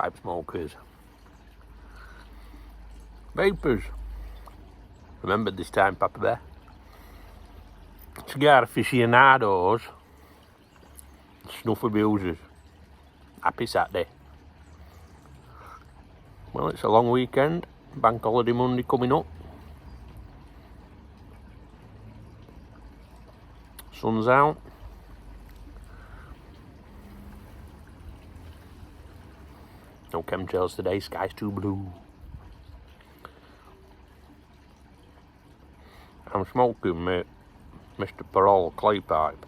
pipe smokers. Vapors. Remembered this time, Papa Bear. Cigar aficionados. Snuff abusers. Happy Saturday. Well, it's a long weekend. Bank holiday Monday coming up. Sun's out. No chemtrails today, sky's too blue. I'm smoking my Mr. Parole clay pipe.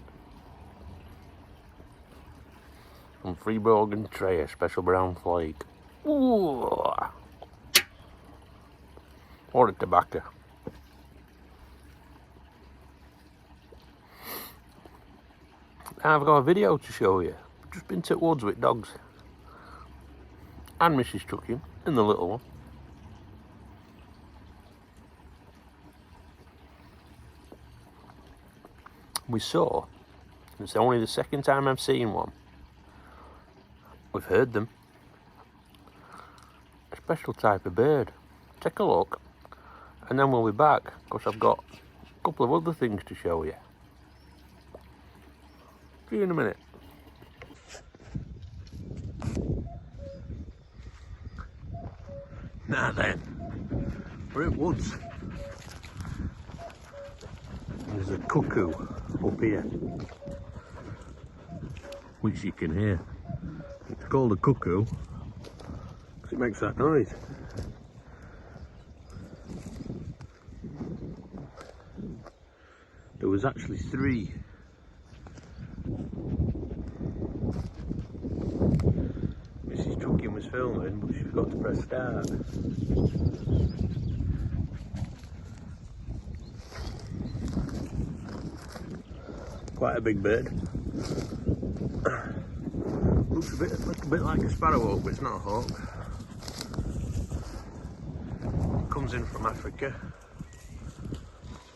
From Freeburg Tray, special brown flake. Ooh. Or the tobacco. I've got a video to show you. Just been to the woods with dogs. And Mrs. Chucking, and the little one. We saw, it's only the second time I've seen one. We've heard them. A special type of bird. Take a look, and then we'll be back, because I've got a couple of other things to show you. See you in a minute. Now then, we're in woods. There's a cuckoo up here, which you can hear. It's called a cuckoo because it makes that noise. There was actually 3. Mrs. Trucking was filming, but she forgot to press start. Quite a big bird. Looks a little bit like a sparrowhawk, but it's not a hawk. Comes in from Africa.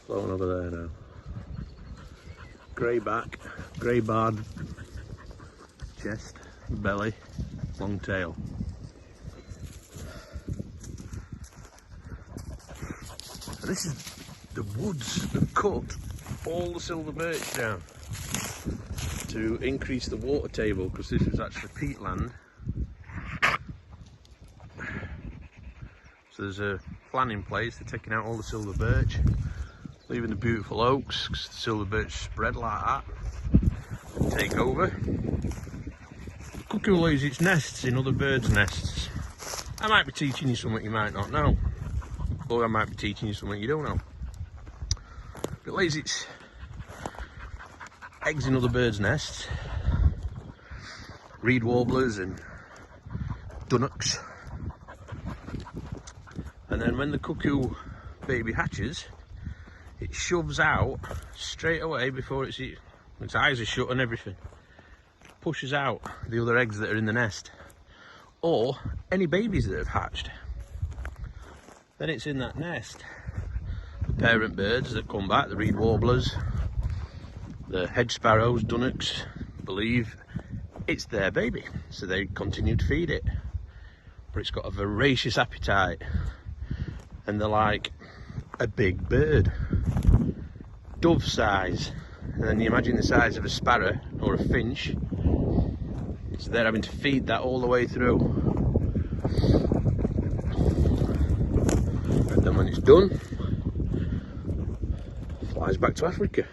Flown over there now. Grey back, grey barred chest, belly, long tail. And this is the woods that cut all the silver birch down to increase the water table, because this was actually peatland. So there's a plan in place. They're taking out all the silver birch, leaving the beautiful oaks, because the silver birch spread like that and take over. The cuckoo lays its nests in other birds' nests. I might be teaching you something you might not know, or I might be teaching you something you don't know. It lays its eggs in other birds' nests, reed warblers and dunnocks, and then when the cuckoo baby hatches, it shoves out straight away before its eyes are shut and everything, pushes out the other eggs that are in the nest, or any babies that have hatched. Then it's in that nest. The parent birds that come back, the reed warblers, the hedge sparrows, dunnocks, believe it's their baby, so they continue to feed it. But it's got a voracious appetite, and they're like a big bird, dove size, and then you imagine the size of a sparrow or a finch. So they're having to feed that all the way through, and then when it's done, flies back to Africa.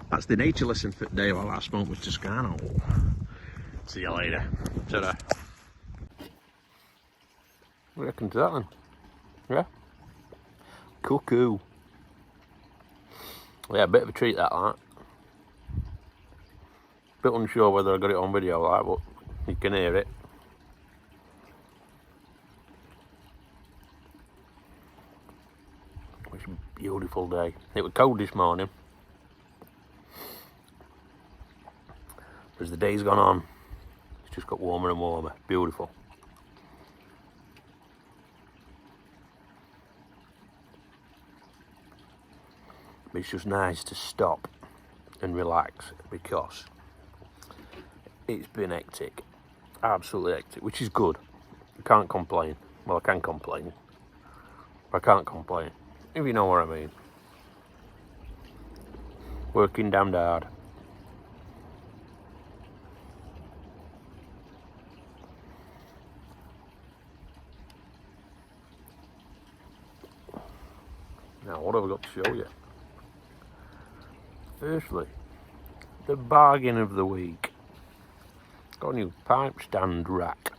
That's the nature lesson for today while I smoke with Toscano. See you later. Ta-da. What do you reckon to that then? Yeah? Cuckoo. Yeah, a bit of a treat that, like. Bit unsure whether I got it on video, like, but you can hear it. It's a beautiful day. It was cold this morning. As the day's gone on, it's just got warmer and warmer. Beautiful. It's just nice to stop and relax, because it's been hectic, absolutely hectic, which is good. I can't complain. Well, I can complain. I can't complain, if you know what I mean. Working damned hard. Now, what have I got to show you? Firstly, the bargain of the week. Got a new pipe stand rack.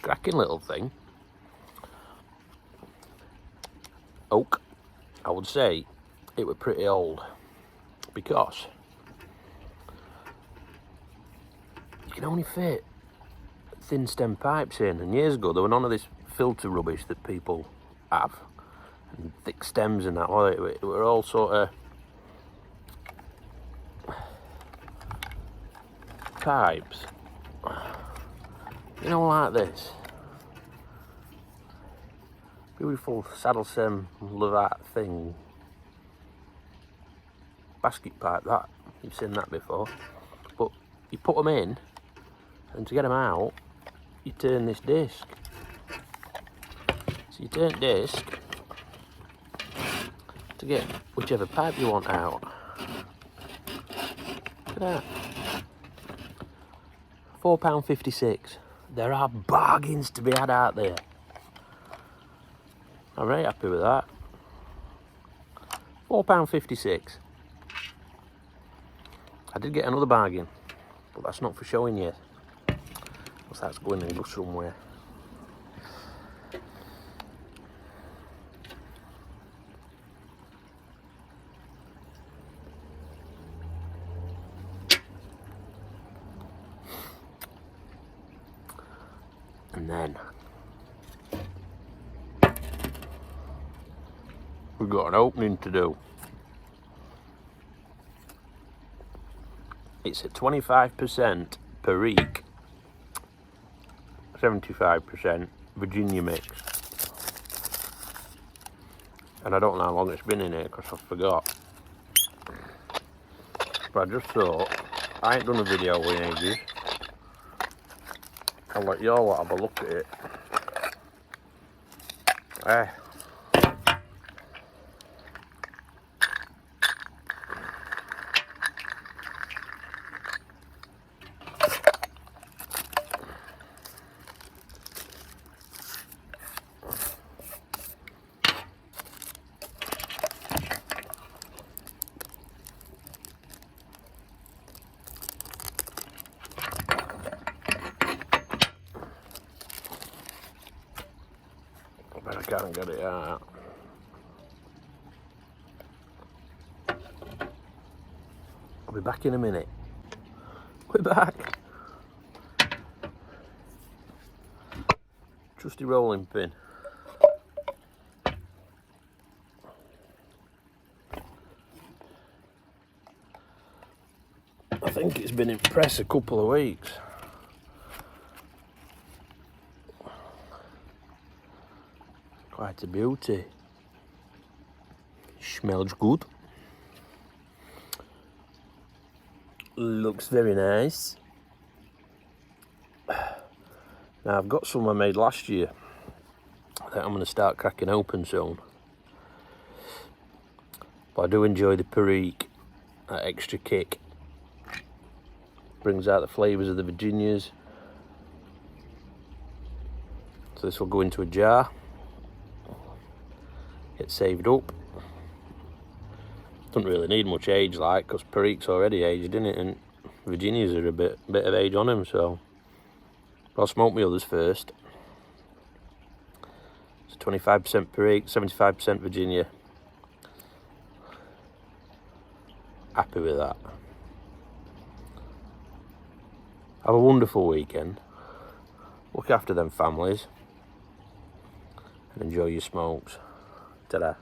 Cracking little thing. Oak. I would say it were pretty old, because you can only fit thin stem pipes in, and years ago there were none of this filter rubbish that people have, and thick stems and that. Well, it were all sort of pipes, you know, like this beautiful saddle stem Lovat thing, basket pipe. That you've seen that before, but you put them in, and to get them out you turn this disc. So you turn disc to get whichever pipe you want out. Look at that. £4.56. There are bargains to be had out there. I'm very happy with that. £4.56. I did get another bargain, but that's not for showing yet. Because that's going to go somewhere. And then we've got an opening to do. It's at 25% Perique, 75% Virginia mix. And I don't know how long it's been in here because I forgot. But I just thought, I ain't done a video in ages. I'll let y'all have a look at it. But I can't get it out. I'll be back in a minute. We're back. Trusty rolling pin. I think it's been in press a couple of weeks. Quite a beauty. Smells good. Looks very nice. Now I've got some I made last year that I'm going to start cracking open soon. But I do enjoy the Perique, that extra kick. Brings out the flavours of the Virginias. So this will go into a jar. Get saved up. Doesn't really need much age, like, because Perique's already aged, isn't it? And Virginias are a bit of age on them, so I'll smoke my others first. It's 25% Perique, 75% Virginia. Happy with that. Have a wonderful weekend. Look after them families and enjoy your smokes. Ta-da.